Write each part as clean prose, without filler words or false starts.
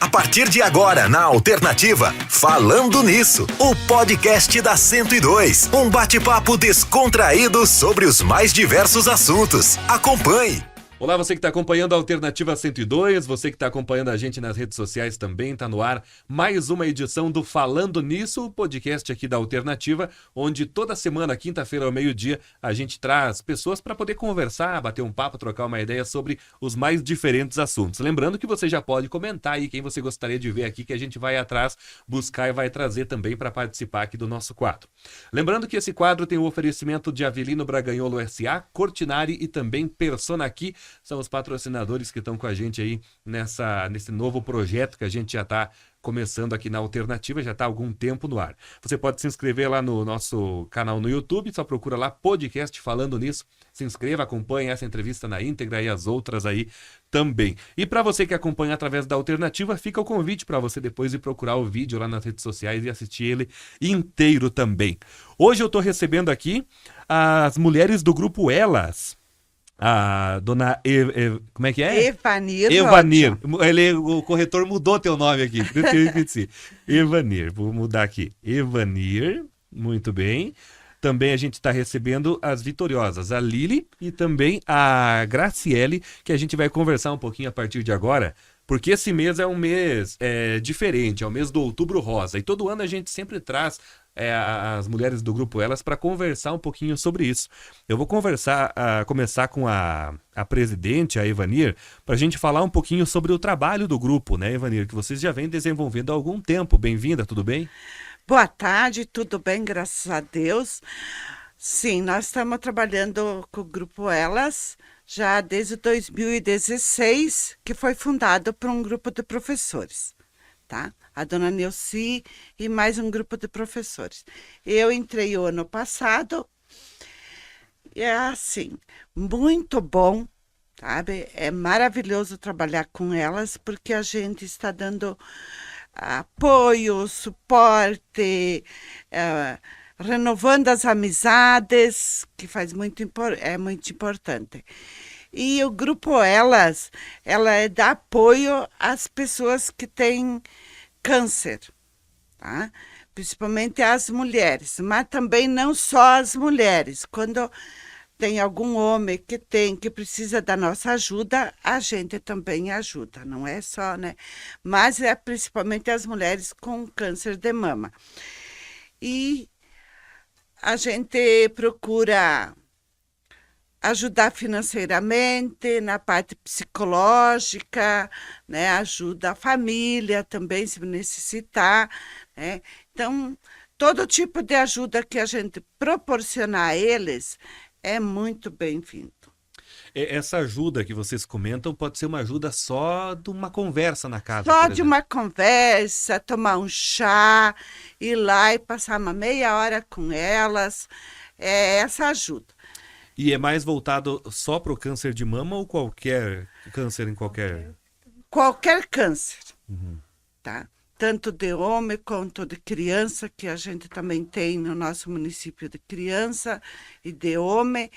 A partir de agora, na Alternativa, Falando Nisso, o podcast da 102. Um bate-papo descontraído sobre os mais diversos assuntos. Acompanhe! Olá, você que está acompanhando a Alternativa 102, você que está acompanhando a gente nas redes sociais também, está no ar mais uma edição do Falando Nisso, o podcast aqui da Alternativa, onde toda semana, quinta-feira ao meio-dia, a gente traz pessoas para poder conversar, bater um papo, trocar uma ideia sobre os mais diferentes assuntos. Lembrando que você já pode comentar aí quem você gostaria de ver aqui, que a gente vai atrás buscar e vai trazer também para participar aqui do nosso quadro. Lembrando que esse quadro tem o oferecimento de Avelino Braganholo S.A., Cortinari e também Persona Aqui. São os patrocinadores que estão com a gente aí nesse novo projeto que a gente já está começando aqui na Alternativa, já está há algum tempo no ar. Você pode se inscrever lá no nosso canal no YouTube, só procura lá podcast Falando Nisso, se inscreva, acompanhe essa entrevista na íntegra e as outras aí também. E para você que acompanha através da Alternativa, fica o convite para você depois ir procurar o vídeo lá nas redes sociais e assistir ele inteiro também. Hoje eu estou recebendo aqui as mulheres do grupo Elas. A dona como é que é? Evanir. O corretor mudou teu nome aqui. Evanir, vou mudar aqui. Evanir, muito bem. Também a gente está recebendo as vitoriosas, a Lili e também a Graciele, que a gente vai conversar um pouquinho a partir de agora, porque esse mês é um mês diferente, é o mês do Outubro Rosa. E todo ano a gente sempre traz as mulheres do grupo Elas para conversar um pouquinho sobre isso. Eu vou começar com a presidente, a Evanir, para a gente falar um pouquinho sobre o trabalho do grupo, né, Evanir, que vocês já vêm desenvolvendo há algum tempo. Bem-vinda, tudo bem? Boa tarde, tudo bem, graças a Deus. Sim, nós estamos trabalhando com o grupo Elas já desde 2016, que foi fundado por um grupo de professores, tá? A dona Neuci e mais um grupo de professores. Eu entrei o ano passado e é assim, muito bom, sabe? É maravilhoso trabalhar com elas, porque a gente está dando apoio, suporte, renovando as amizades, que é muito importante. E o grupo Elas, ela dá apoio às pessoas que têm câncer, tá? Principalmente às mulheres, mas também não só as mulheres. Quando tem algum homem que precisa da nossa ajuda, a gente também ajuda, não é só, né? Mas é principalmente as mulheres com câncer de mama. E a gente procura ajudar financeiramente, na parte psicológica, né? Ajuda a família também, se necessitar, né? Então, todo tipo de ajuda que a gente proporcionar a eles é muito bem-vindo. Essa ajuda que vocês comentam pode ser uma ajuda só de uma conversa na casa, só de uma conversa, tomar um chá, ir lá e passar uma meia hora com elas, essa ajuda. E é mais voltado só para o câncer de mama ou qualquer câncer em qualquer... Qualquer câncer, tá? Tanto de homem quanto de criança, que a gente também tem no nosso município de criança e de homem,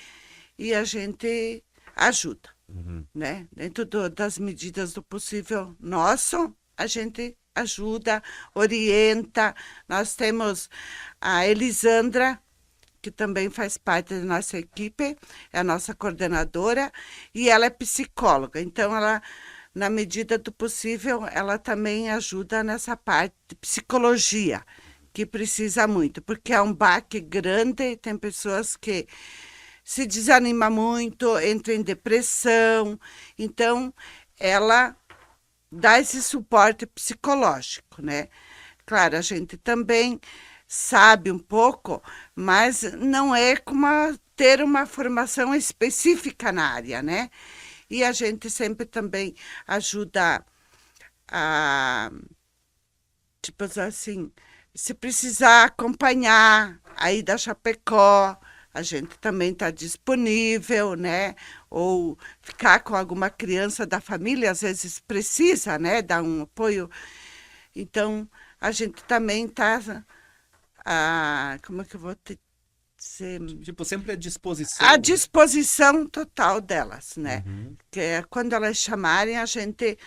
e a gente ajuda, né? Dentro das medidas do possível nosso, a gente ajuda, orienta. Nós temos a Elisandra, que também faz parte da nossa equipe, é a nossa coordenadora, e ela é psicóloga. Então, ela, na medida do possível, ela também ajuda nessa parte de psicologia, que precisa muito, porque é um baque grande, tem pessoas que se desanimam muito, entram em depressão. Então, ela dá esse suporte psicológico, né? Claro, a gente também sabe um pouco, mas não é como ter uma formação específica na área, né? E a gente sempre também ajuda a, tipo assim, se precisar acompanhar aí da Chapecó, a gente também está disponível, né? Ou ficar com alguma criança da família, às vezes precisa, né? Dar um apoio. Então, a gente também está... como é que eu vou te dizer? Tipo, sempre à disposição. À disposição total delas, né? Que é quando elas chamarem, a gente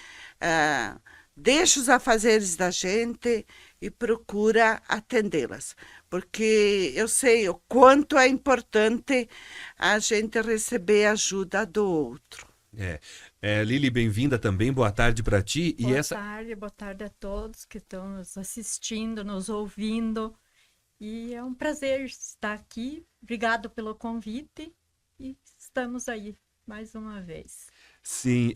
deixa os afazeres da gente e procura atendê-las. Porque eu sei o quanto é importante a gente receber ajuda do outro. Lili, bem-vinda também, boa tarde para ti. Boa tarde a todos que estão nos assistindo, nos ouvindo. E é um prazer estar aqui. Obrigado pelo convite e estamos aí mais uma vez. Sim,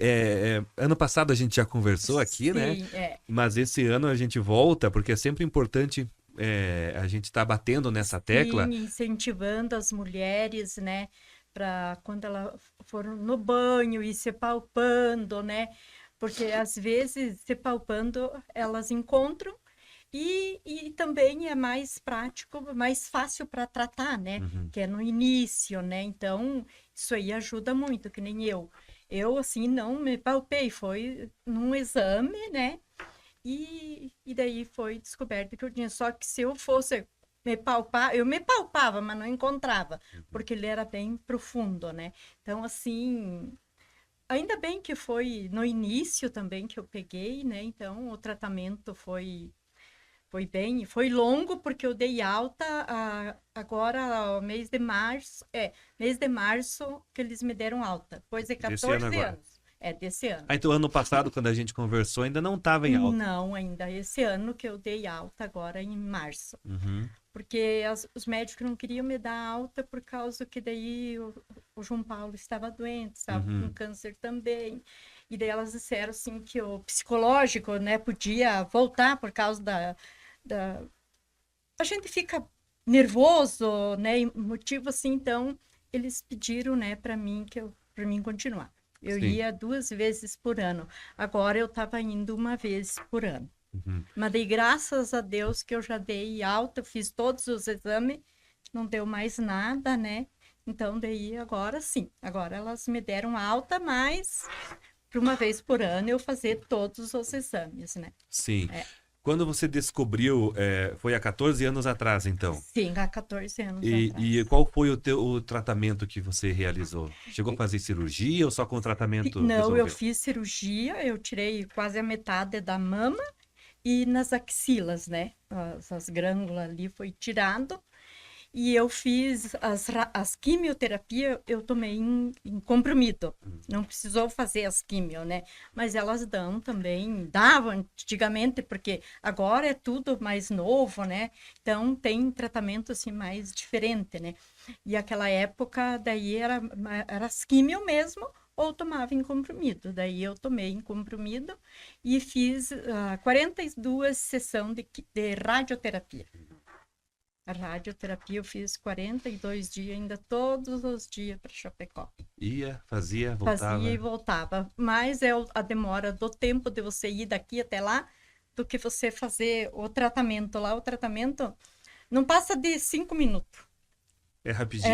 ano passado a gente já conversou aqui, né? Sim, Mas esse ano a gente volta, porque é sempre importante a gente estar batendo nessa tecla. Sim, incentivando as mulheres, né? Para quando elas foram no banho e se palpando, né? Porque às vezes se palpando elas encontram e também é mais prático, mais fácil para tratar, né? Que é no início, né? Então isso aí ajuda muito, que nem eu. Eu, assim, não me palpei, foi num exame, né? E daí foi descoberto que eu tinha. Só que se eu fosse me palpar, eu me palpava, mas não encontrava, porque ele era bem profundo, né? Então, assim, ainda bem que foi no início também que eu peguei, né? Então, o tratamento foi foi longo, porque eu dei alta agora, mês de março, que eles me deram alta, depois de 14 anos. Desse ano. Então ano passado, quando a gente conversou, ainda não estava em alta. Não, ainda esse ano que eu dei alta, agora em março. Porque os médicos não queriam me dar alta por causa que daí o João Paulo estava doente, estava com câncer também. E daí elas disseram assim que o psicológico, né, podia voltar por causa a gente fica nervoso, né, motivo assim, então eles pediram, né, para mim continuar. Eu Sim. ia 2 vezes por ano. Agora eu estava indo 1 vez por ano. Mas daí, graças a Deus, que eu já dei alta, fiz todos os exames, não deu mais nada, né? Então, daí, agora sim. Agora elas me deram alta, mas para 1 vez por ano eu fazer todos os exames, né? Sim. Quando você descobriu, foi há 14 anos atrás, então? Sim, há 14 anos atrás. E qual foi o tratamento que você realizou? Chegou a fazer cirurgia ou só com o tratamento Não, resolveu? eu fiz cirurgia, eu tirei quase a metade da mama e nas axilas, né? As glândulas ali foi tirado. E eu fiz as quimioterapia, eu tomei em comprimido. Não precisou fazer as quimio, né? Mas elas davam antigamente, porque agora é tudo mais novo, né? Então tem tratamento assim mais diferente, né? E aquela época daí era as quimio mesmo, ou tomava em comprimido. Daí eu tomei em comprimido e fiz 42 sessões de radioterapia. A radioterapia eu fiz 42 dias, ainda todos os dias para Chapecó. Ia, fazia, voltava. Fazia e voltava. Mais a demora do tempo de você ir daqui até lá do que você fazer o tratamento lá. O tratamento não passa de 5 minutos. É rapidinho.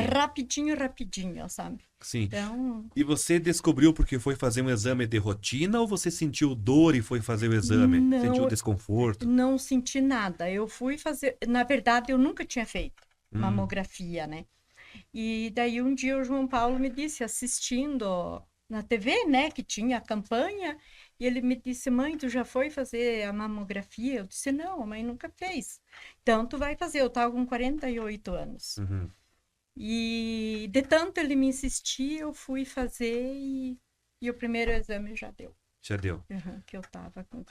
É rapidinho, sabe? Sim. Então... E você descobriu porque foi fazer um exame de rotina ou você sentiu dor e foi fazer o exame? Não, sentiu desconforto? Não senti nada. Eu fui fazer... Na verdade, eu nunca tinha feito mamografia, né? E daí um dia o João Paulo me disse, assistindo na TV, né, que tinha a campanha, e ele me disse, mãe, tu já foi fazer a mamografia? Eu disse, não, a mãe nunca fez. Então, tu vai fazer. Eu estava com 48 anos. E de tanto ele me insistir, eu fui fazer e o primeiro exame já deu. Já deu. Que eu tava com...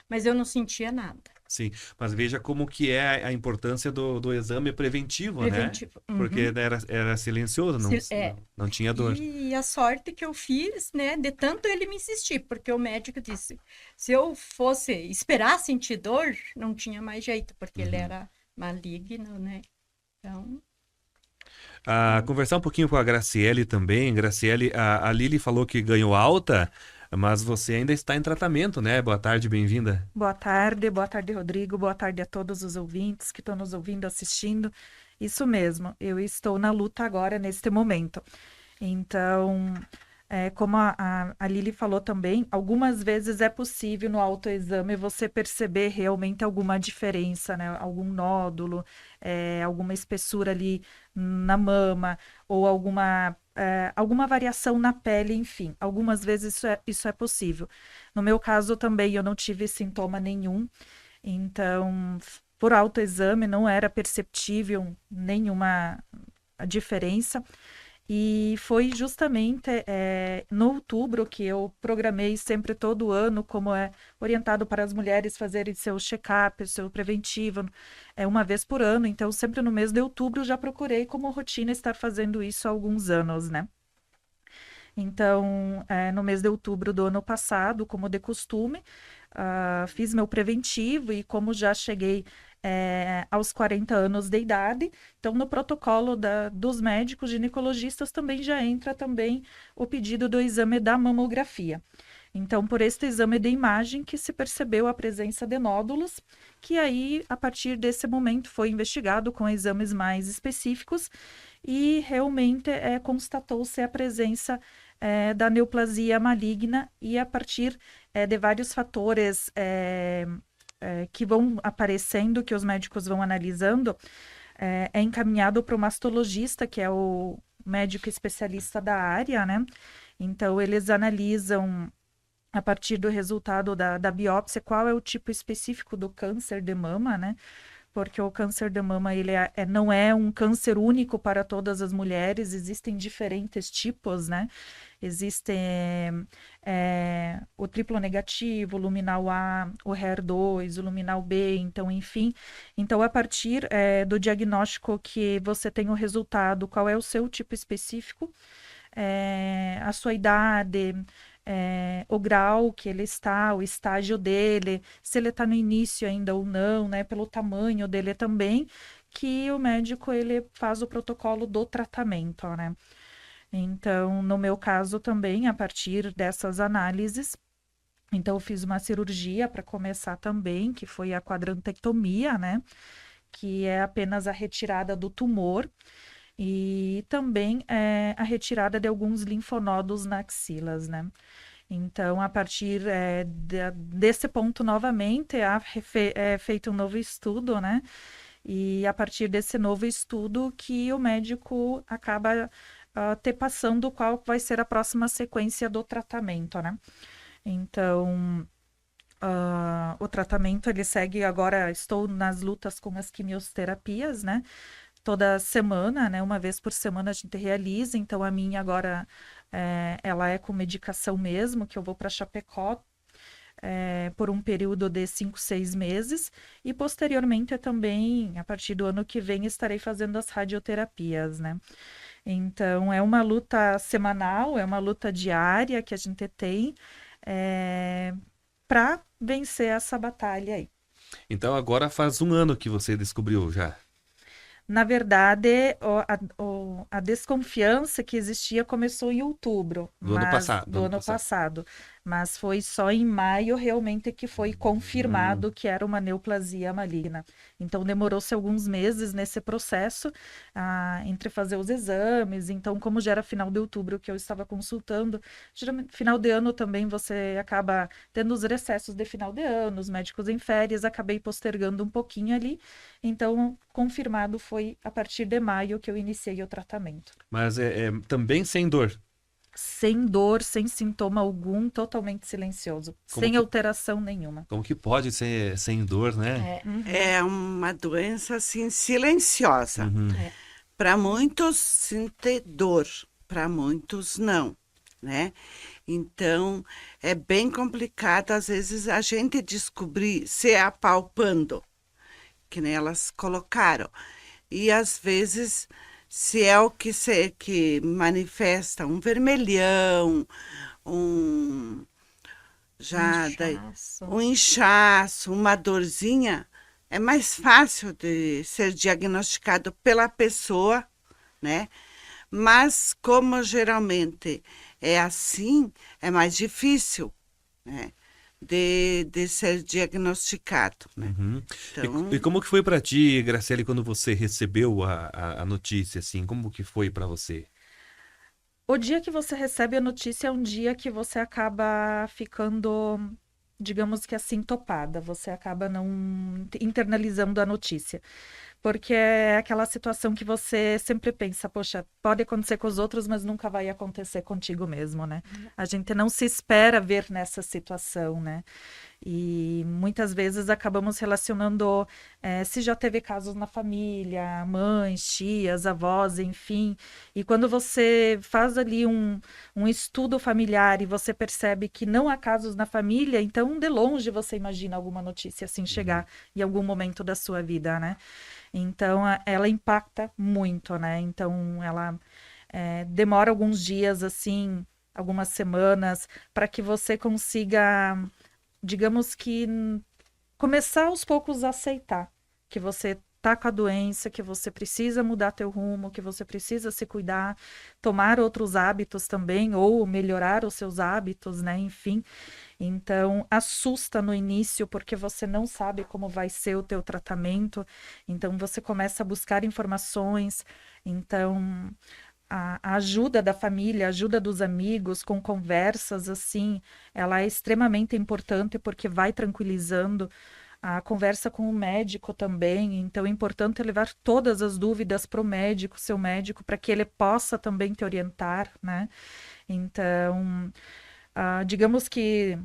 Mas eu não sentia nada. Sim, mas veja como que é a importância do exame preventivo, né? Porque era silencioso, não tinha dor. E a sorte que eu fiz, né? De tanto ele me insistir, porque o médico disse, se eu fosse esperar sentir dor, não tinha mais jeito, porque ele era maligno, né? Então... conversar um pouquinho com a Graciele também. Graciele, a Lili falou que ganhou alta, mas você ainda está em tratamento, né? Boa tarde, bem-vinda. Boa tarde, Rodrigo. Boa tarde a todos os ouvintes que estão nos ouvindo, assistindo. Isso mesmo, eu estou na luta agora, neste momento. Então, como a Lili falou também, algumas vezes é possível no autoexame você perceber realmente alguma diferença, né? Algum nódulo, alguma espessura ali na mama, ou alguma alguma variação na pele, enfim. Algumas vezes isso é possível. No meu caso também eu não tive sintoma nenhum, então por autoexame não era perceptível nenhuma diferença. E foi justamente no outubro que eu programei sempre todo ano, como é orientado para as mulheres fazerem seu check-up, seu preventivo, uma vez por ano. Então, sempre no mês de outubro, já procurei como rotina estar fazendo isso há alguns anos, né? Então, no mês de outubro do ano passado, como de costume, fiz meu preventivo e como já cheguei aos 40 anos de idade, então no protocolo dos médicos ginecologistas também já entra também o pedido do exame da mamografia. Então, por este exame de imagem que se percebeu a presença de nódulos, que aí, a partir desse momento, foi investigado com exames mais específicos e realmente constatou-se a presença da neoplasia maligna e a partir de vários fatores que vão aparecendo, que os médicos vão analisando, é encaminhado para o mastologista, que é o médico especialista da área, né? Então, eles analisam, a partir do resultado da biópsia, qual é o tipo específico do câncer de mama, né? Porque o câncer de mama ele não é um câncer único para todas as mulheres, existem diferentes tipos, né? Existe o triplo negativo, o luminal A, o HER2, o luminal B, então, enfim. Então, a partir do diagnóstico que você tem o resultado, qual é o seu tipo específico, a sua idade, o grau que ele está, o estágio dele, se ele está no início ainda ou não, né? Pelo tamanho dele também, que o médico ele faz o protocolo do tratamento, né? Então, no meu caso também, a partir dessas análises, então eu fiz uma cirurgia para começar também, que foi a quadrantectomia, né? Que é apenas a retirada do tumor e também a retirada de alguns linfonodos na axilas, né? Então, a partir desse ponto, novamente, é feito um novo estudo, né? E a partir desse novo estudo que o médico acaba te passando qual vai ser a próxima sequência do tratamento, né? Então, o tratamento, ele segue agora, estou nas lutas com as quimioterapias, né? Toda semana, né? Uma vez por semana a gente realiza, então a minha agora, ela é com medicação mesmo, que eu vou para Chapecó, por um período de 5, 6 meses, e posteriormente também, a partir do ano que vem, estarei fazendo as radioterapias, né? Então, é uma luta semanal, é uma luta diária que a gente tem para vencer essa batalha aí. Então agora faz um ano que você descobriu já. Na verdade, a desconfiança que existia começou em outubro Do ano passado. do ano passado. Mas foi só em maio realmente que foi confirmado que era uma neoplasia maligna. Então demorou-se alguns meses nesse processo entre fazer os exames. Então, como já era final de outubro que eu estava consultando, geralmente final de ano também você acaba tendo os recessos de final de ano, os médicos em férias, acabei postergando um pouquinho ali. Então, confirmado foi a partir de maio que eu iniciei o tratamento. Mas também sem dor. Sem dor, sem sintoma algum, totalmente silencioso, sem alteração nenhuma. Como que pode ser sem dor, né? É uma doença assim silenciosa. Para muitos sente dor, para muitos não, né? Então é bem complicado às vezes a gente descobrir se é apalpando, que nem elas colocaram, e às vezes se é o que manifesta um vermelhão, um inchaço, uma dorzinha, é mais fácil de ser diagnosticado pela pessoa, né? Mas como geralmente é assim, é mais difícil, né? De ser diagnosticado, né? Então... E como que foi para ti, Graciele, quando você recebeu a notícia, assim? Como que foi para você? O dia que você recebe a notícia é um dia que você acaba ficando, digamos que assim, topada. Você acaba não internalizando a notícia. porque é aquela situação que você sempre pensa, poxa, pode acontecer com os outros, mas nunca vai acontecer contigo mesmo, né? A gente não se espera ver nessa situação, né? E muitas vezes acabamos relacionando, se já teve casos na família, mães, tias, avós, enfim. E quando você faz ali um estudo familiar e você percebe que não há casos na família, então de longe você imagina alguma notícia assim chegar em algum momento da sua vida, né? Então ela impacta muito, né? Então ela demora alguns dias, assim, algumas semanas, para que você consiga, digamos que começar aos poucos a aceitar que você tá com a doença, que você precisa mudar teu rumo, que você precisa se cuidar, tomar outros hábitos também, ou melhorar os seus hábitos, né? Enfim. Então, assusta no início porque você não sabe como vai ser o teu tratamento. Então, você começa a buscar informações. Então, a ajuda da família, a ajuda dos amigos, com conversas assim, ela é extremamente importante porque vai tranquilizando. A conversa com o médico também, então é importante levar todas as dúvidas para o médico, seu médico, para que ele possa também te orientar, né? Então, digamos que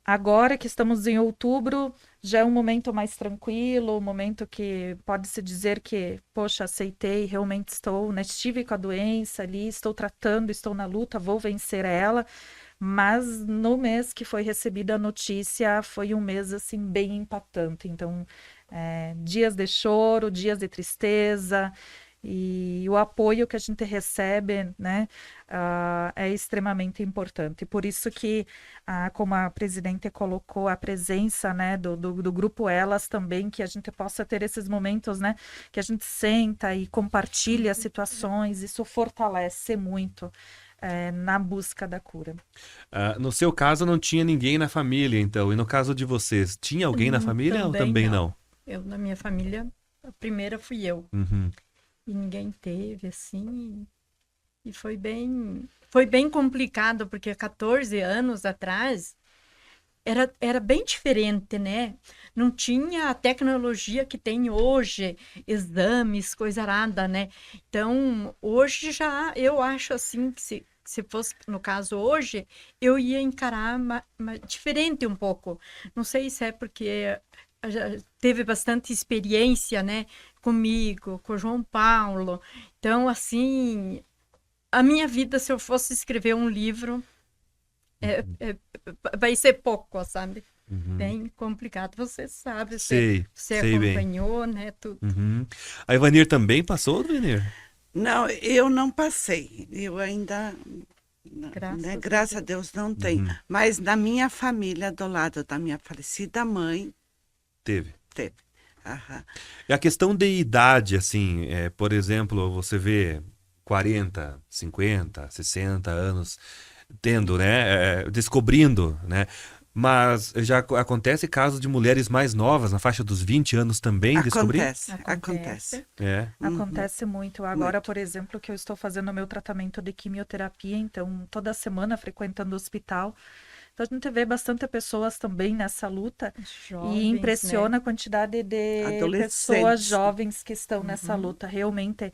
agora que estamos em outubro, já é um momento mais tranquilo, um momento que pode-se dizer que, poxa, aceitei, realmente estou, né? Estive com a doença ali, estou tratando, estou na luta, vou vencer ela. Mas no mês que foi recebida a notícia, foi um mês assim bem impactante. Então, dias de choro, dias de tristeza, e o apoio que a gente recebe, né, é extremamente importante. Por isso que, como a presidente colocou, a presença, né, do grupo Elas também, que a gente possa ter esses momentos, né, que a gente senta e compartilha situações, isso fortalece muito. Na busca da cura. No seu caso, não tinha ninguém na família, então. E no caso de vocês, tinha alguém na família ou também não? Eu, na minha família, a primeira fui eu. Uhum. E ninguém teve, assim. E foi bem complicado, porque há 14 anos atrás era bem diferente, né? Não tinha a tecnologia que tem hoje, exames, coisa nada, né? Então, hoje já, eu acho assim, que se fosse, no caso hoje, eu ia encarar diferente um pouco. Não sei se é porque já teve bastante experiência, né? Comigo, com o João Paulo. Então, assim, a minha vida, se eu fosse escrever um livro, vai ser pouco, sabe? Uhum. Bem complicado. Você sabe, Sei acompanhou, bem. né? Tudo. Uhum. A Ivanir também passou, Ivanir? Não, eu não passei. Eu ainda, graças a Deus, não tenho. Uhum. Mas na minha família, do lado da minha falecida mãe, Teve. Aham. E a questão de idade, assim, por exemplo, você vê 40, 50, 60 anos tendo, né, descobrindo, né? Mas já acontece casos de mulheres mais novas, na faixa dos 20 anos também, descobrindo? Acontece. Acontece muito. Agora, por exemplo, que eu estou fazendo o meu tratamento de quimioterapia, então toda semana frequentando o hospital. Então a gente vê bastante pessoas também nessa luta Jovens, e impressiona, né? a quantidade de Adolescentes. pessoas jovens que estão nessa luta. Realmente,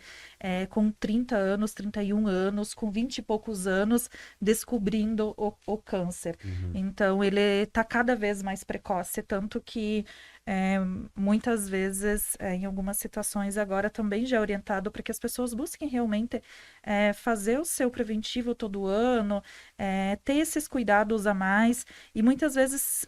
com 30 anos, 31 anos, com 20 e poucos anos, descobrindo o câncer. Então, ele está cada vez mais precoce, tanto que muitas vezes, em algumas situações agora, também já é orientado para que as pessoas busquem realmente fazer o seu preventivo todo ano, ter esses cuidados a mais e muitas vezes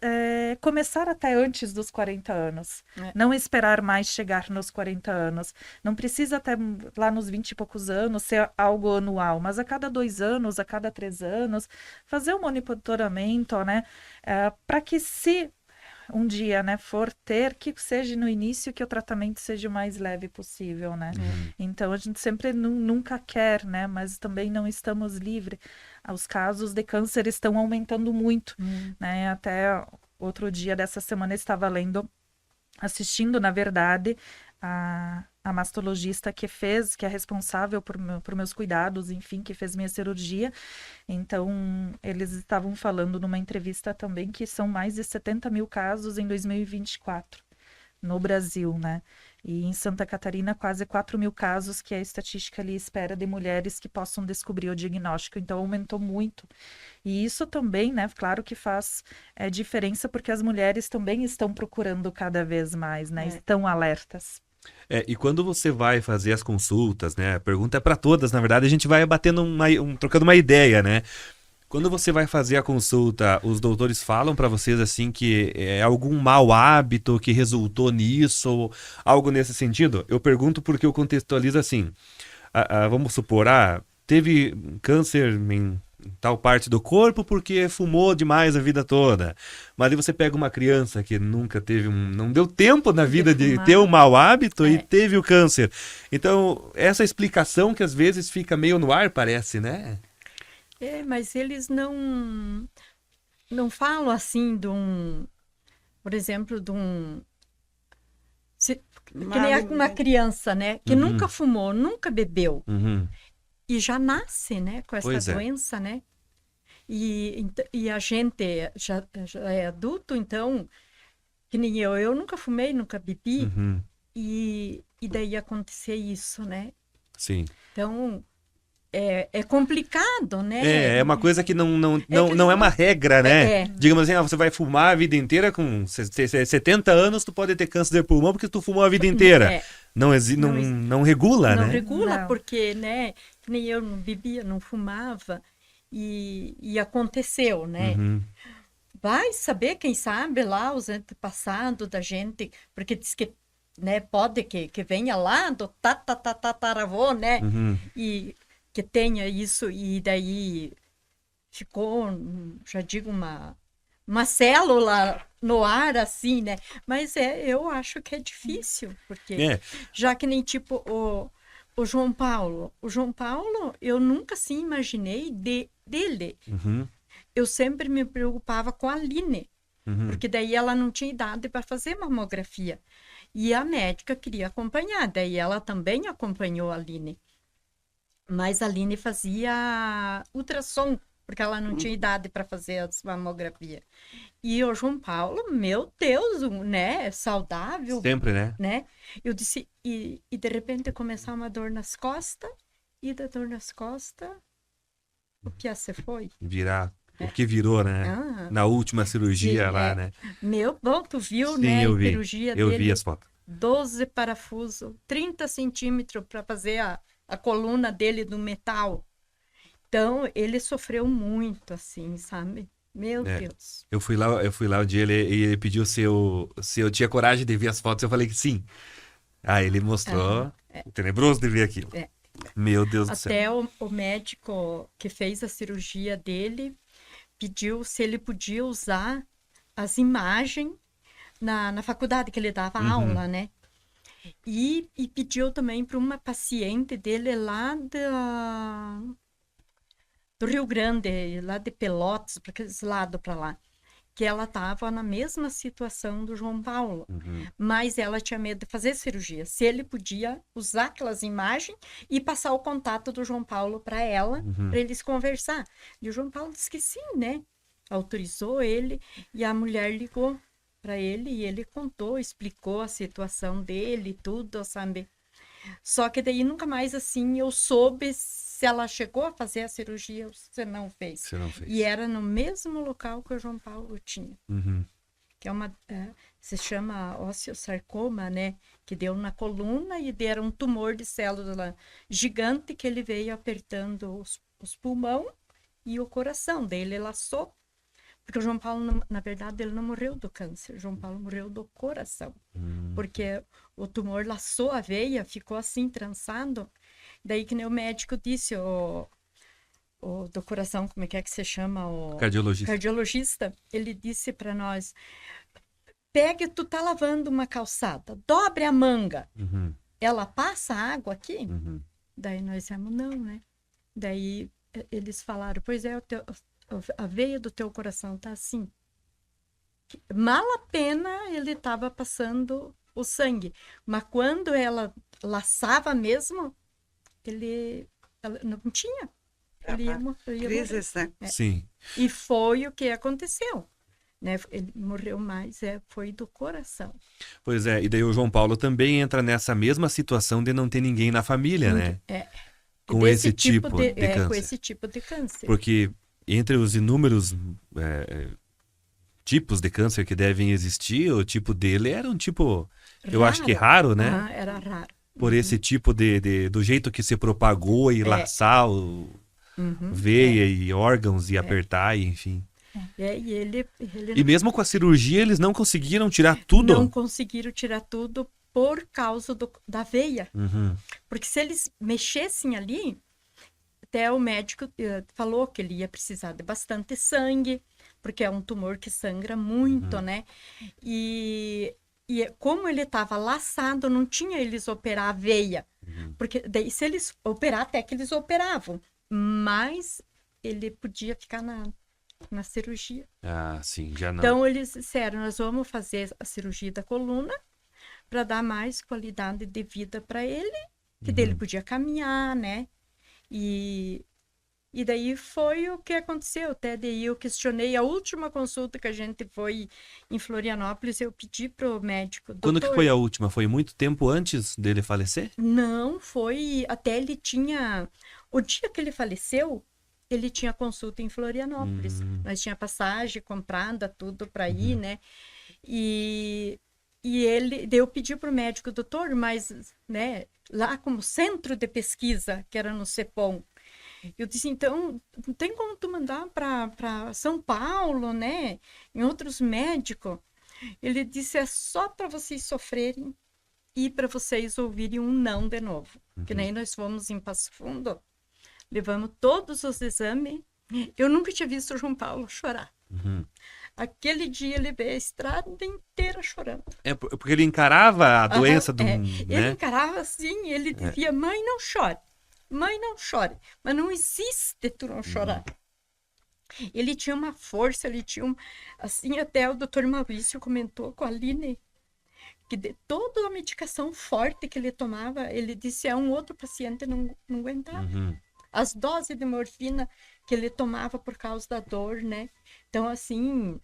começar até antes dos 40 anos. Não esperar mais chegar nos 40 anos. Não precisa até lá nos 20 e poucos anos ser algo anual, mas a cada 2 anos, a cada 3 anos, fazer um monitoramento, né? Para que se um dia, né, for ter, que seja no início, que o tratamento seja o mais leve possível, né? Então, a gente sempre nunca quer, né, mas também não estamos livres. Os casos de câncer estão aumentando muito, né? Até outro dia dessa semana eu estava assistindo, na verdade, a mastologista que é responsável por meus cuidados, enfim, que fez minha cirurgia. Então, eles estavam falando numa entrevista também que são mais de 70 mil casos em 2024. no Brasil, né? E em Santa Catarina, quase 4.000 casos, que é a estatística ali espera de mulheres que possam descobrir o diagnóstico. Então, aumentou muito. E isso também, né, claro que faz diferença, porque as mulheres também estão procurando cada vez mais, né? Estão alertas. E quando você vai fazer as consultas, né? A pergunta é para todas, na verdade, a gente vai batendo trocando uma ideia, né? Quando você vai fazer a consulta, os doutores falam para vocês assim que é algum mau hábito que resultou nisso, ou algo nesse sentido? Eu pergunto porque eu contextualizo assim. Vamos supor, teve câncer em tal parte do corpo porque fumou demais a vida toda. Mas aí você pega uma criança que nunca teve não deu tempo na vida de ter um mau hábito e teve o câncer. Então, essa explicação que às vezes fica meio no ar, parece, né? Mas eles não falam assim por exemplo, que nem uma criança, né? Que nunca fumou, nunca bebeu. E já nasce, né? Com essa doença, né? E a gente já é adulto, então, que nem eu nunca fumei, nunca bebi. E daí acontecer isso, né? Sim. Então... É complicado, né? É uma coisa que não é uma regra, né? Digamos assim, você vai fumar a vida inteira, com 70 anos, tu pode ter câncer de pulmão porque tu fumou a vida inteira. Não regula, né? Não regula, porque, né? Que nem eu não bebia, não fumava, e aconteceu, né? Vai saber, quem sabe, lá os antepassados da gente, porque diz que, né, pode que venha lá do tataravô, né? E que tenha isso, e daí ficou, já digo, uma célula no ar, assim, né? Mas eu acho que é difícil, porque já que nem tipo o João Paulo. O João Paulo, eu nunca assim imaginei dele. Eu sempre me preocupava com a Aline, porque daí ela não tinha idade para fazer mamografia. E a médica queria acompanhar, daí ela também acompanhou a Aline. Mas a Aline fazia ultrassom, porque ela não tinha idade para fazer a mamografia. E o João Paulo, meu Deus, né? Saudável. Sempre, né? Eu disse, e de repente começar uma dor nas costas, e da dor nas costas, o que se foi? O que virou, né? Na última cirurgia lá, né? Bom, tu viu, Sim, né? Eu vi. Cirurgia Eu dele, vi as fotos. 12 parafusos, 30 centímetros para fazer a coluna dele do metal. Então, ele sofreu muito, assim, sabe? Meu Deus. Eu fui lá um dia e ele pediu se eu tinha coragem de ver as fotos. Eu falei que sim. Ele mostrou. Tenebroso de ver aquilo. Meu Deus do céu. Até o médico que fez a cirurgia dele pediu se ele podia usar as imagens na faculdade que ele dava aula, né? E pediu também para uma paciente dele lá do Rio Grande, lá de Pelotas, para aqueles lados para lá, que ela estava na mesma situação do João Paulo, mas ela tinha medo de fazer cirurgia. Se ele podia usar aquelas imagens e passar o contato do João Paulo para ela, para eles conversar. E o João Paulo disse que sim, né? Autorizou ele, e a mulher ligou para ele e ele contou, explicou a situação dele, tudo, sabe? Só que daí nunca mais assim eu soube se ela chegou a fazer a cirurgia ou se não fez. E era no mesmo local que o João Paulo tinha. Que é se chama osteosarcoma, né? Que deu na coluna e era um tumor de célula gigante que ele veio apertando os pulmões e o coração dele laçou. Porque o João Paulo, na verdade, ele não morreu do câncer. O João Paulo morreu do coração. Porque o tumor laçou a veia, ficou assim, trançado. Daí que nem o médico disse, o do coração, como é que se chama? O cardiologista. Ele disse para nós, tu tá lavando uma calçada, dobre a manga. Ela passa água aqui? Daí nós dissemos, não, né? Daí eles falaram, pois é, a veia do teu coração tá assim. Mal a pena ele estava passando o sangue. Mas quando ela laçava mesmo, ela não tinha. Ele ia morrer. Crises, né? Sim. E foi o que aconteceu. né? Ele morreu mais, foi do coração. Pois é, e daí o João Paulo também entra nessa mesma situação de não ter ninguém na família, né? Com Desse esse tipo de câncer. Com esse tipo de câncer. Porque entre os inúmeros tipos de câncer que devem existir, o tipo dele era um tipo, eu acho que raro, né? Ah, era raro. Por esse tipo do jeito que se propagou e laçar veia e órgãos e apertar, e, enfim. E ele E mesmo com a cirurgia, eles não conseguiram tirar tudo? Não conseguiram tirar tudo por causa da veia. Porque se eles mexessem ali, até o médico falou que ele ia precisar de bastante sangue, porque é um tumor que sangra muito, né? E como ele estava laçado, não tinha eles operar a veia. Porque daí, se eles operar, até que eles operavam. Mas ele podia ficar na cirurgia. Ah, sim, já não. Então, eles disseram, nós vamos fazer a cirurgia da coluna para dar mais qualidade de vida para ele, que daí ele podia caminhar, né? E daí foi o que aconteceu. Até daí eu questionei a última consulta que a gente foi em Florianópolis, eu pedi pro médico. Quando que foi a última? Foi muito tempo antes dele falecer? Não, foi até ele tinha... O dia que ele faleceu, ele tinha consulta em Florianópolis. Nós tinha passagem comprada, tudo para ir, né? E daí eu pedi pro médico, doutor, mas, né, lá como centro de pesquisa, que era no CEPOM, eu disse, então, não tem como tu mandar para São Paulo, né? Em outros médicos. Ele disse, é só para vocês sofrerem e para vocês ouvirem um não de novo. Que nem nós fomos em Passo Fundo, levamos todos os exames. Eu nunca tinha visto o João Paulo chorar. Aquele dia ele veio a estrada inteira chorando. Porque ele encarava a doença do... Ele encarava assim, ele dizia, mãe, não chore. Mãe, não chore. Mas não existe tu não chorar. Ele tinha uma força, ele tinha assim, até o doutor Maurício comentou com a Aline, que de toda a medicação forte que ele tomava, ele disse, um outro paciente não aguentava. As doses de morfina que ele tomava por causa da dor, né? Então, assim,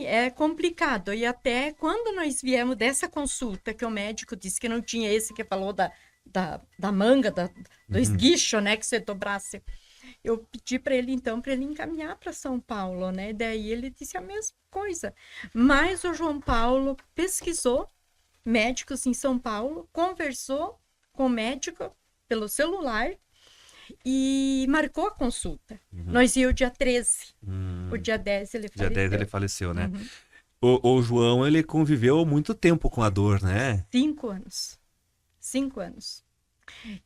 é complicado. E até quando nós viemos dessa consulta, que o médico disse que não tinha esse que falou da manga, do esguicho, né? Que você dobrasse. Eu pedi para ele, então, para ele encaminhar para São Paulo, né? Daí ele disse a mesma coisa. Mas o João Paulo pesquisou médicos em São Paulo, conversou com o médico pelo celular e marcou a consulta. Nós íamos dia 13. O dia 10 ele faleceu. Dia 10 ele faleceu, né? O João, ele conviveu muito tempo com a dor, né? 5 anos. 5 anos.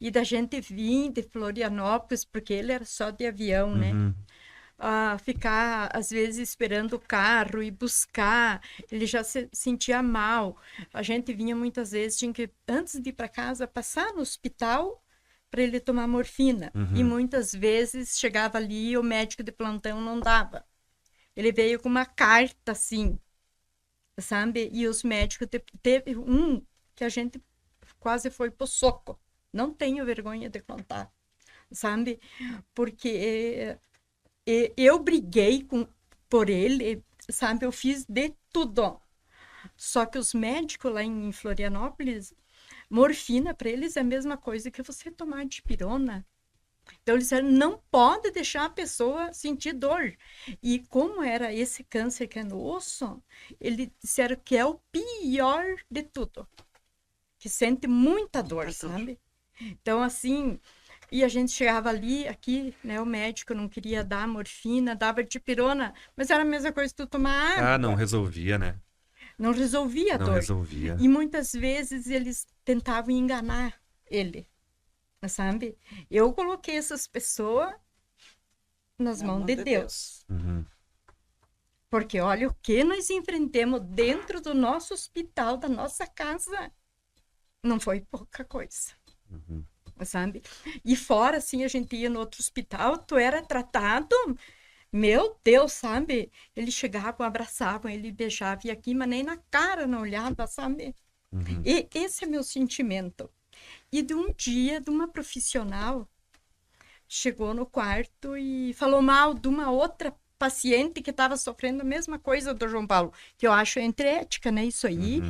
E da gente vir de Florianópolis, porque ele era só de avião, né? Ficar, às vezes, esperando o carro e buscar. Ele já se sentia mal. A gente vinha muitas vezes, tinha que, antes de ir para casa, passar no hospital para ele tomar morfina. E muitas vezes chegava ali e o médico de plantão não dava. Ele veio com uma carta, assim, sabe? E os médicos... Teve um que a gente quase foi pro soco. Não tenho vergonha de contar, sabe? Porque eu briguei por ele, sabe? Eu fiz de tudo. Só que os médicos lá em Florianópolis, morfina para eles é a mesma coisa que você tomar dipirona. Então eles disseram, não pode deixar a pessoa sentir dor. E como era esse câncer que é no osso, eles disseram que é o pior de tudo. Que sente muita dor, sabe? Então, assim, e a gente chegava ali, aqui, né, o médico não queria dar morfina, dava dipirona, mas era a mesma coisa que tu tomar água. Não resolvia, né? Não resolvia a dor. Não resolvia. E muitas vezes eles tentavam enganar ele, sabe? Eu coloquei essas pessoas nas mãos de Deus. Porque olha o que nós enfrentamos dentro do nosso hospital, da nossa casa. Não foi pouca coisa. Sabe? E fora, assim, a gente ia no outro hospital, tu era tratado, meu Deus, sabe? Eles chegavam, abraçavam, ele beijava e aqui, mas nem na cara não olhava, sabe? E esse é meu sentimento. E de um dia, de uma profissional, chegou no quarto e falou mal de uma outra paciente que estava sofrendo a mesma coisa do João Paulo, que eu acho entre ética, né? Isso aí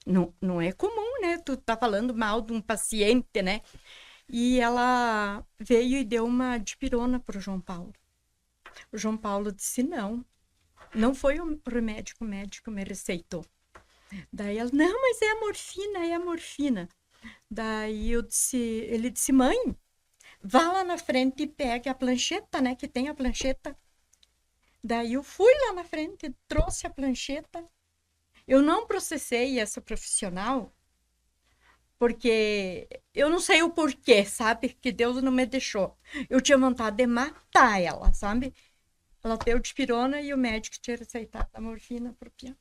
não é comum, né? Tu tá falando mal de um paciente, né? E ela veio e deu uma dipirona pro João Paulo. O João Paulo disse não foi o remédio que o médico me receitou. Daí ela, não, mas é a morfina. Daí ele disse, mãe, vá lá na frente e pegue a plancheta, né, que tem a plancheta. Daí eu fui lá na frente, trouxe a plancheta. Eu não processei essa profissional, porque eu não sei o porquê, sabe? Que Deus não me deixou. Eu tinha vontade de matar ela, sabe? Ela deu dipirona e o médico tinha receitado a morfina pro piano.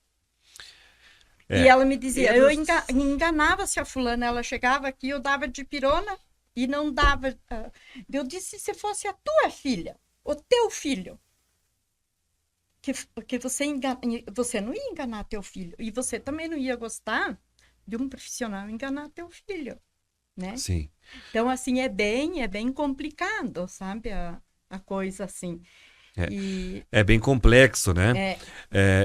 E ela me dizia, eu enganava-se a fulana, ela chegava aqui, eu dava dipirona e não dava. Eu disse, se fosse a tua filha, o teu filho, que você não ia enganar teu filho, e você também não ia gostar de um profissional enganar teu filho, né? Sim. Então, assim, é bem complicado, sabe, a coisa assim. É bem complexo, né?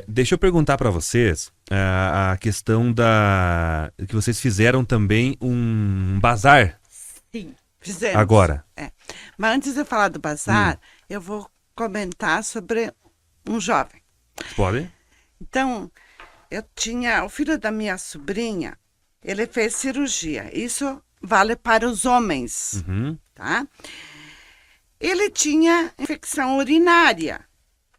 Deixa eu perguntar para vocês a questão que vocês fizeram também um bazar. Sim. Fizemos. Agora. Mas antes de eu falar do bazar, eu vou comentar sobre um jovem. Pode? Então, o filho da minha sobrinha, ele fez cirurgia. Isso vale para os homens, tá? Ele tinha infecção urinária.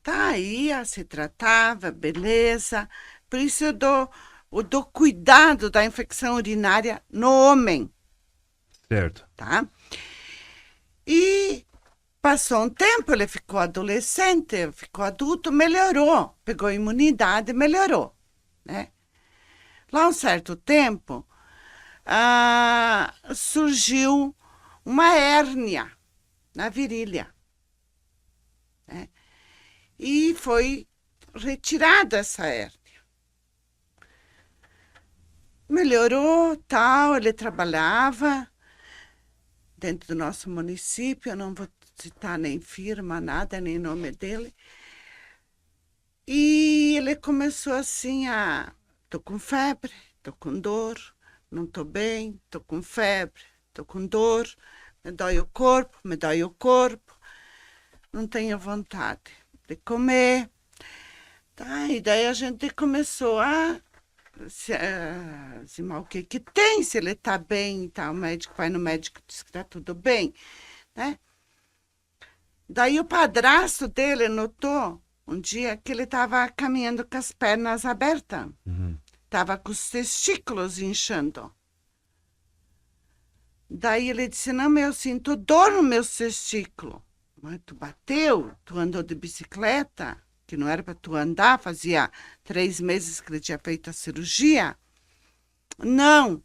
Tá, ia, se tratava, beleza. Por isso eu dou cuidado da infecção urinária no homem. Certo. Tá? E passou um tempo, ele ficou adolescente, ficou adulto, melhorou. Pegou imunidade, melhorou. Né? Lá um certo tempo, surgiu uma hérnia na virilha. Né? E foi retirada essa hérnia. Melhorou, tal, ele trabalhava dentro do nosso município, eu não vou citar nem firma, nada, nem nome dele. E ele começou assim tô com febre, tô com dor, não tô bem, tô com febre, tô com dor, me dói o corpo, não tenho vontade de comer. Tá, e daí a gente começou mas o que tem, se ele tá bem e tal, o médico vai no médico, diz que tá tudo bem, né? Daí o padrasto dele notou um dia que ele estava caminhando com as pernas abertas, estava com os testículos inchando. Daí ele disse, não, eu sinto dor no meu testículo. Mas tu bateu? Tu andou de bicicleta? Que não era para tu andar, fazia 3 meses que ele tinha feito a cirurgia. Não.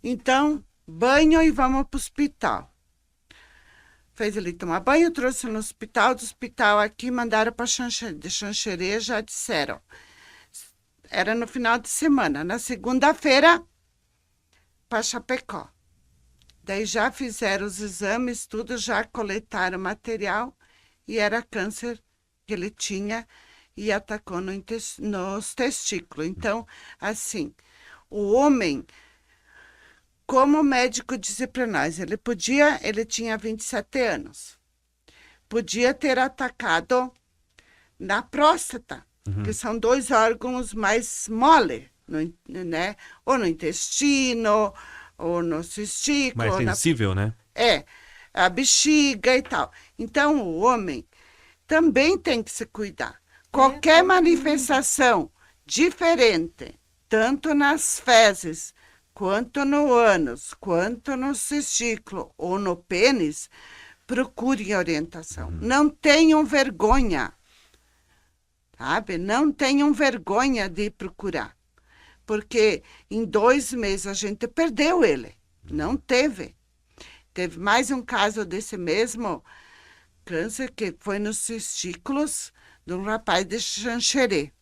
Então, banho e vamos para o hospital. Fez ele tomar banho, trouxe no hospital, do hospital aqui, mandaram para Xanxerê, já disseram. Era no final de semana. Na segunda-feira, para Chapecó. Daí já fizeram os exames, tudo, já coletaram material e era câncer que ele tinha e atacou nos testículos. Então, assim, o homem, como o médico disse para nós, ele tinha 27 anos, podia ter atacado na próstata, que são 2 órgãos mais mole, né? Ou no intestino, ou no testículo. Mais sensível, né? A bexiga e tal. Então, o homem também tem que se cuidar. Qualquer manifestação diferente, tanto nas fezes, quanto no ânus, quanto no testículo ou no pênis, procurem orientação. Não tenham vergonha, sabe? Não tenham vergonha de procurar. Porque em 2 meses a gente perdeu ele. Não teve. Teve mais um caso desse mesmo câncer que foi nos testículos de um rapaz de Xanxerê,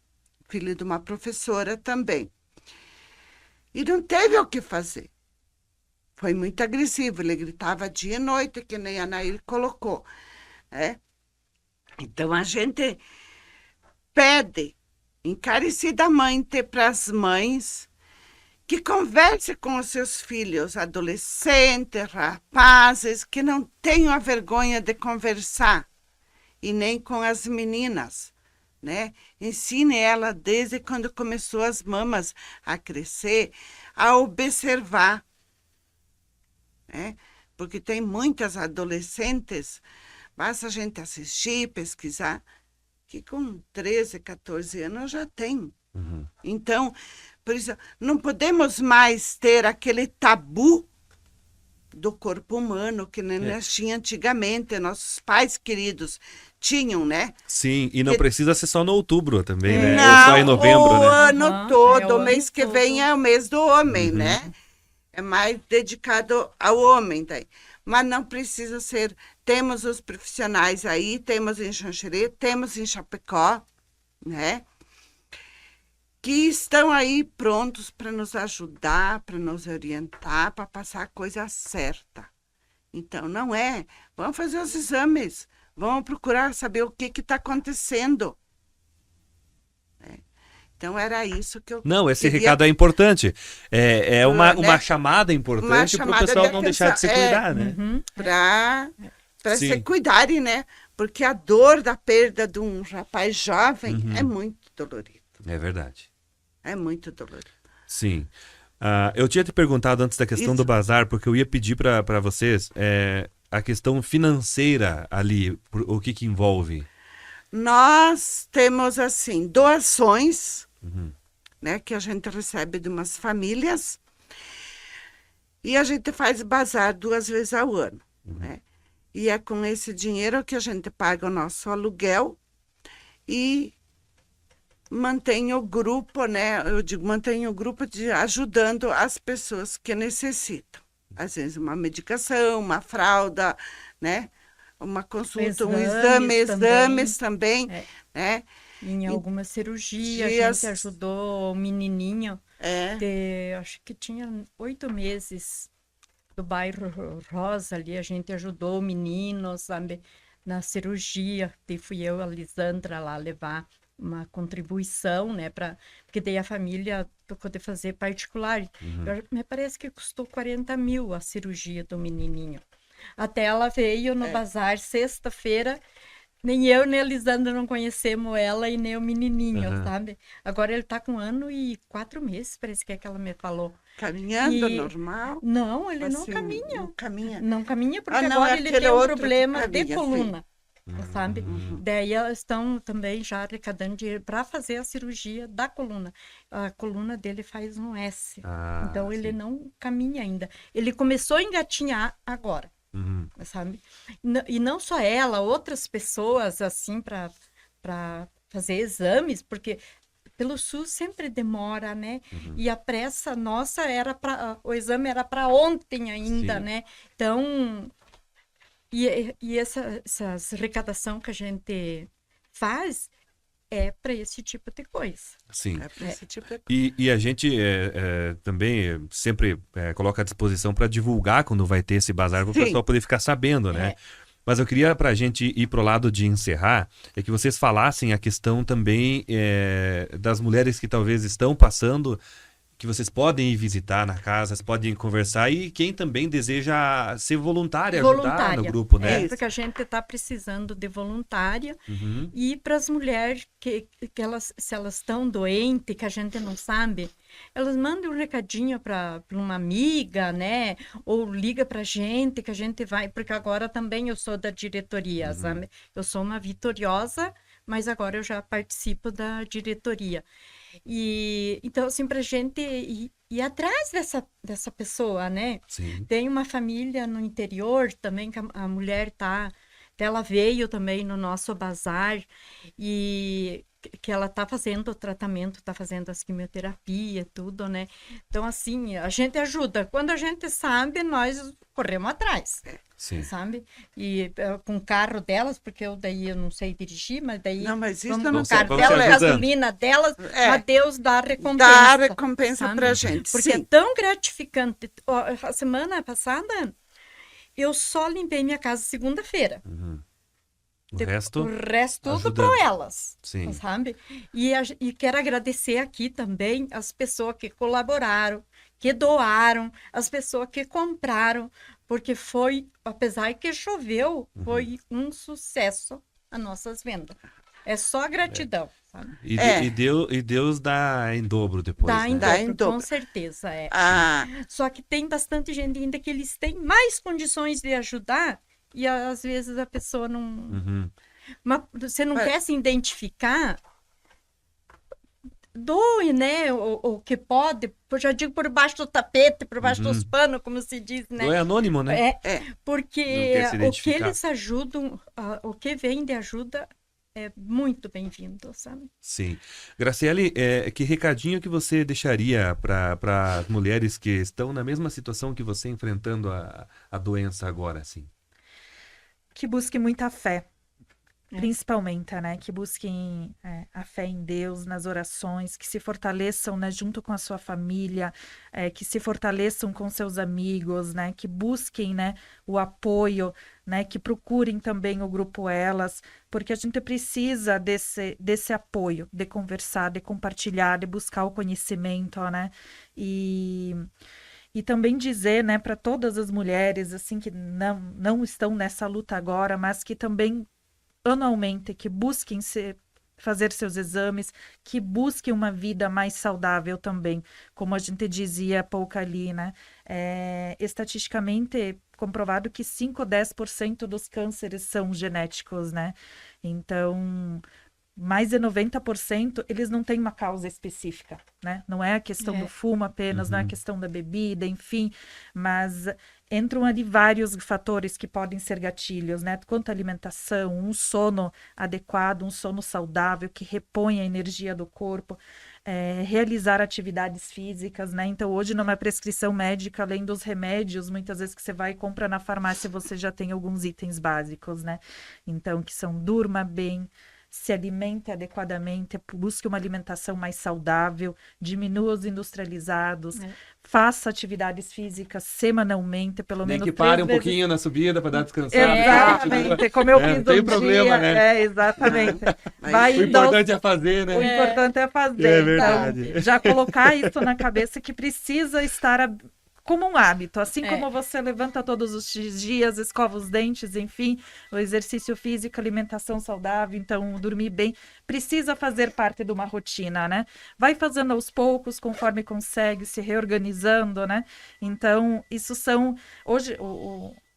filho de uma professora também. E não teve o que fazer. Foi muito agressivo, ele gritava dia e noite, que nem a Nair colocou. Né? Então, a gente pede encarecidamente para as mães que converse com os seus filhos, adolescentes, rapazes, que não tenham a vergonha de conversar, e nem com as meninas, né? Ensine ela desde quando começou as mamas a crescer, a observar, né? Porque tem muitas adolescentes, basta a gente assistir, pesquisar, que com 13, 14 anos já tem. Então, por isso, não podemos mais ter aquele tabu do corpo humano que nós tinha antigamente, nossos pais queridos tinham, né? Sim, e não precisa ser só no outubro também, né? Não, Ou só em novembro, o né? ano todo, o o mês ano que todo. vem é o mês do homem, né? É mais dedicado ao homem daí. Mas não precisa ser. Temos os profissionais aí, temos em Xanxerê, temos em Chapecó, né? Que estão aí prontos para nos ajudar, para nos orientar, para passar a coisa certa. Então, não é. Vamos fazer os exames, vamos procurar saber o que está acontecendo. Então, era isso que eu Não, esse queria. recado é importante. É uma Né? chamada importante para o chamada pessoal de não deixar de se atenção. cuidar, né? Para Sim. se cuidarem, né? Porque a dor da perda de um rapaz jovem é muito dolorido. É verdade. É muito dolorido. Sim. Eu tinha te perguntado antes da questão do bazar, porque eu ia pedir para vocês a questão financeira ali, o que envolve. Nós temos, assim, doações, né, que a gente recebe de umas famílias, e a gente faz bazar 2 vezes ao ano, né? E é com esse dinheiro que a gente paga o nosso aluguel e mantém o grupo, né? Eu digo, mantém o grupo ajudando as pessoas que necessitam. Às vezes uma medicação, uma fralda, né? Uma consulta, exames também, né? Em alguma cirurgia, a Dias. gente ajudou o menininho, É. acho que tinha 8 meses, do bairro Rosa ali, a gente ajudou o menino, sabe, na cirurgia. Daí fui eu, a Lisandra, lá levar uma contribuição, né, porque daí a família poder fazer particular. Me parece que custou 40 mil a cirurgia do menininho. Até ela veio no bazar sexta-feira, nem eu nem a Lisandra não conhecemos ela e nem o menininho, sabe? Agora ele tá com 1 ano e 4 meses, parece que é que ela me falou. Caminhando normal? Não, ele não Assim, caminha. não caminha. Não caminha porque não, agora é ele aquele tem um outro que problema de caminha, coluna, sabe? Daí elas estão também já arrecadando dinheiro para fazer a cirurgia da coluna. A coluna dele faz um S, então ele não caminha ainda. Ele começou a engatinhar agora. Sabe? E não só ela, outras pessoas assim para fazer exames, porque pelo SUS sempre demora, né? E a pressa nossa o exame era para ontem ainda, né? Então, e essas arrecadação que a gente faz é para esse tipo de coisa. Sim. É para esse tipo de coisa. E a gente também sempre coloca à disposição para divulgar quando vai ter esse bazar, para o pessoal poder ficar sabendo, né? Mas eu queria, para a gente ir para o lado de encerrar, que vocês falassem a questão também das mulheres que talvez estão passando, que vocês podem ir visitar na casa, podem conversar, e quem também deseja ser voluntária, ajudar no grupo, né? Porque a gente está precisando de voluntária, e para as mulheres que se elas estão doentes, que a gente não sabe, elas mandam um recadinho para uma amiga, né? Ou liga para a gente, que a gente vai, porque agora também eu sou da diretoria, sabe? Eu sou uma vitoriosa, mas agora eu já participo da diretoria. E então, assim, para a gente ir atrás dessa pessoa, né? Sim. Tem uma família no interior também, que a mulher ela veio também no nosso bazar, e que ela está fazendo o tratamento, está fazendo as quimioterapia, tudo, né? Então, assim, a gente ajuda. Quando a gente sabe, nós corremos atrás. Sim. Sabe? E com o carro delas, porque eu não sei dirigir, mas daí Não, mas isso vamos não no carro vamos delas, se a ajudando. gasolina delas, mas Deus dá a recompensa. Dá a recompensa sabe? pra gente, Porque sim. é tão gratificante. Ó, a semana passada, eu só limpei minha casa segunda-feira. O resto, O resto tudo ajudando. para elas, Sim. sabe? E quero agradecer aqui também as pessoas que colaboraram, que doaram, as pessoas que compraram, porque foi, apesar que choveu, foi um sucesso as nossas vendas. É só gratidão, sabe? E Deus dá em dobro depois, Dá em né? Dá em dobro, com dobro. certeza, é. Ah, Só que tem bastante gente ainda que eles têm mais condições de ajudar e às vezes a pessoa não... Uhum. Mas você não É. quer se identificar, doe, né? O que pode, eu já digo por baixo do tapete, por baixo dos panos, como se diz, né? Não é anônimo, né? é. Porque Não quer se o que identificar. eles ajudam, o que vem de ajuda é muito bem-vindo, sabe? Sim. Graciele, que recadinho que você deixaria para as mulheres que estão na mesma situação que você enfrentando a doença agora, assim? Que busque muita fé, principalmente, né? Que busquem a fé em Deus, nas orações, que se fortaleçam, né, junto com a sua família, que se fortaleçam com seus amigos, né? Que busquem, né, o apoio, né? Que procurem também o grupo Elas, porque a gente precisa desse apoio, de conversar, de compartilhar, de buscar o conhecimento, né? E também dizer, né, para todas as mulheres, assim, que não estão nessa luta agora, mas que também anualmente, que busquem fazer seus exames, que busquem uma vida mais saudável também, como a gente dizia há pouco ali, né? Estatisticamente comprovado que 5 ou 10% dos cânceres são genéticos, né? Então, mais de 90%, eles não têm uma causa específica, né? Não é a questão do fumo apenas, não é a questão da bebida, enfim, mas entram ali vários fatores que podem ser gatilhos, né? Quanto à alimentação, um sono adequado, um sono saudável, que repõe a energia do corpo, realizar atividades físicas, né? Então, hoje, numa prescrição médica, além dos remédios, muitas vezes que você vai e compra na farmácia, você já tem alguns itens básicos, né? Então, que são durma bem, se alimente adequadamente, busque uma alimentação mais saudável, diminua os industrializados, faça atividades físicas semanalmente, pelo Nem menos que 3 pare um vezes. pouquinho na subida para dar descansada. Exatamente, como eu fiz não tem um problema, dia. né? Exatamente. Mas Vai O indo aos importante é fazer, né? o importante é fazer. É verdade. Então, já colocar isso na cabeça que precisa estar como um hábito. Assim como você levanta todos os dias, escova os dentes, enfim, o exercício físico, alimentação saudável, então dormir bem, precisa fazer parte de uma rotina, né? Vai fazendo aos poucos, conforme consegue, se reorganizando, né? Então, isso são... Hoje,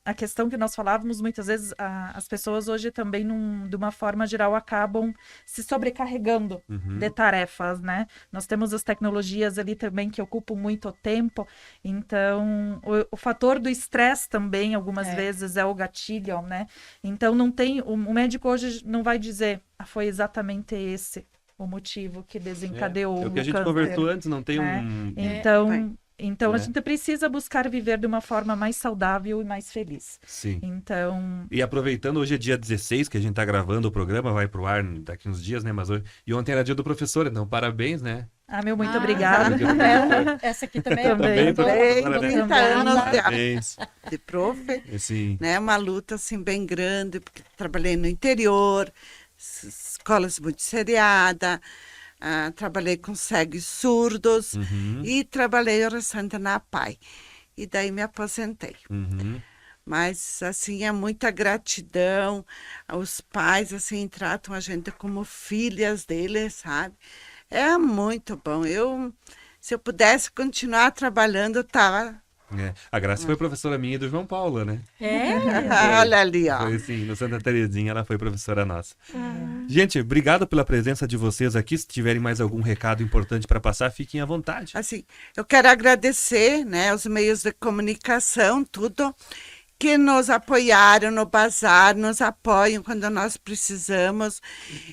a questão que nós falávamos, muitas vezes, as pessoas hoje também, de uma forma geral, acabam se sobrecarregando de tarefas, né? Nós temos as tecnologias ali também que ocupam muito tempo, então o fator do estresse também, algumas vezes, é o gatilho, né? Então, não tem... O médico hoje não vai dizer, foi exatamente esse o motivo que desencadeou É o que a gente câncer, conversou antes, não tem né? um... Então, a né? gente precisa buscar viver de uma forma mais saudável e mais feliz. Sim. Então, E aproveitando, hoje é dia 16, que a gente tá gravando o programa, vai pro ar daqui uns dias, né? Mas hoje... E ontem era dia do professor, então parabéns, né? muito obrigada. Essa aqui também Também, professora, né? 30 anos Parabéns. de profe, Sim. né? Uma luta assim bem grande, porque trabalhei no interior, escolas muito seriadas, trabalhei com cegos surdos e trabalhei bastante na PAI. E daí me aposentei. Mas, assim, é muita gratidão. Os pais, assim, tratam a gente como filhas deles, sabe? É muito bom. Se eu pudesse continuar trabalhando, tava... A Graça foi professora minha e do João Paulo, né? Olha ali, ó. Foi assim, no Santa Terezinha, ela foi professora nossa. Gente, obrigado pela presença de vocês aqui. Se tiverem mais algum recado importante para passar, fiquem à vontade. Assim, eu quero agradecer, né, os meios de comunicação, tudo, que nos apoiaram no bazar, nos apoiam quando nós precisamos.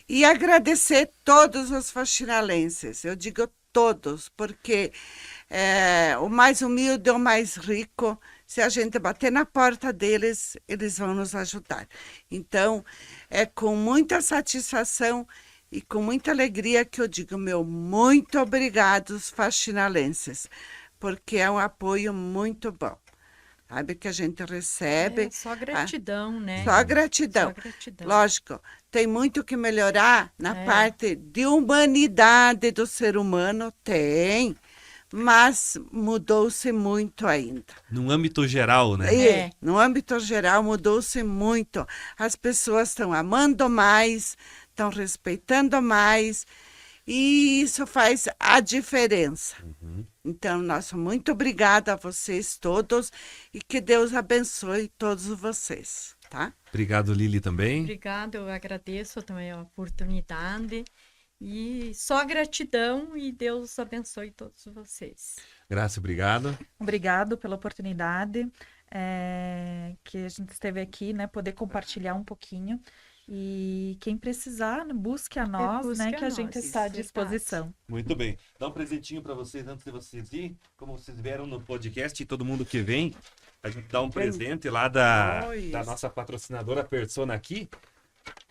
E agradecer todos os faxinalenses. Eu digo todos, porque o mais humilde é o mais rico. Se a gente bater na porta deles, eles vão nos ajudar. Então, é com muita satisfação e com muita alegria que eu digo meu muito obrigado, os faxinalenses, porque é um apoio muito bom. sabe? Que a gente recebe. Só gratidão, né? Só gratidão. Só gratidão. Lógico, tem muito que melhorar na É. parte de humanidade do ser humano, tem, mas mudou-se muito ainda. Num âmbito geral, né? É. No âmbito geral, mudou-se muito. As pessoas estão amando mais, estão respeitando mais, e isso faz a diferença. Então, nosso muito obrigada a vocês todos e que Deus abençoe todos vocês, tá? Obrigado, Lili, também. Obrigada, eu agradeço também a oportunidade. E só gratidão e Deus abençoe todos vocês. Graça, obrigado. Obrigado pela oportunidade que a gente esteve aqui, né? Poder compartilhar um pouquinho. E quem precisar, busque a nós, busque né? a Que a nós, gente isso, está à verdade. disposição. Muito bem. Dá um presentinho para vocês antes de vocês ir. Como vocês vieram no podcast e todo mundo que vem, a gente dá um presente lá da nossa patrocinadora Persona aqui.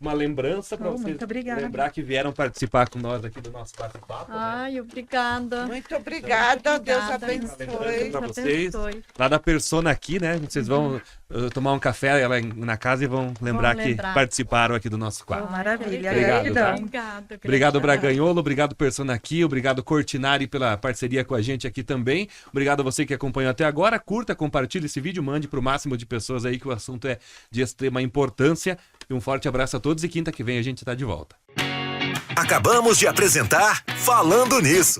Uma lembrança para vocês muito obrigada. lembrar que vieram participar com nós aqui do nosso bate-papo. Né? Ai, obrigada. Muito obrigada, Deus Obrigada. abençoe. Pra Deus vocês. abençoe. Lá da Persona aqui, né? Vocês vão tomar um café lá na casa e vão lembrar que lembrar. participaram aqui do nosso quadro. Maravilha. Obrigado, Gratidão. tá? Obrigada. Obrigado, gratidão. Braganholo. Obrigado, Persona aqui. Obrigado, Cortinari, pela parceria com a gente aqui também. Obrigado a você que acompanhou até agora. Curta, compartilhe esse vídeo, mande para o máximo de pessoas aí que o assunto é de extrema importância. E um forte abraço a todos e quinta que vem a gente está de volta. Acabamos de apresentar Falando Nisso.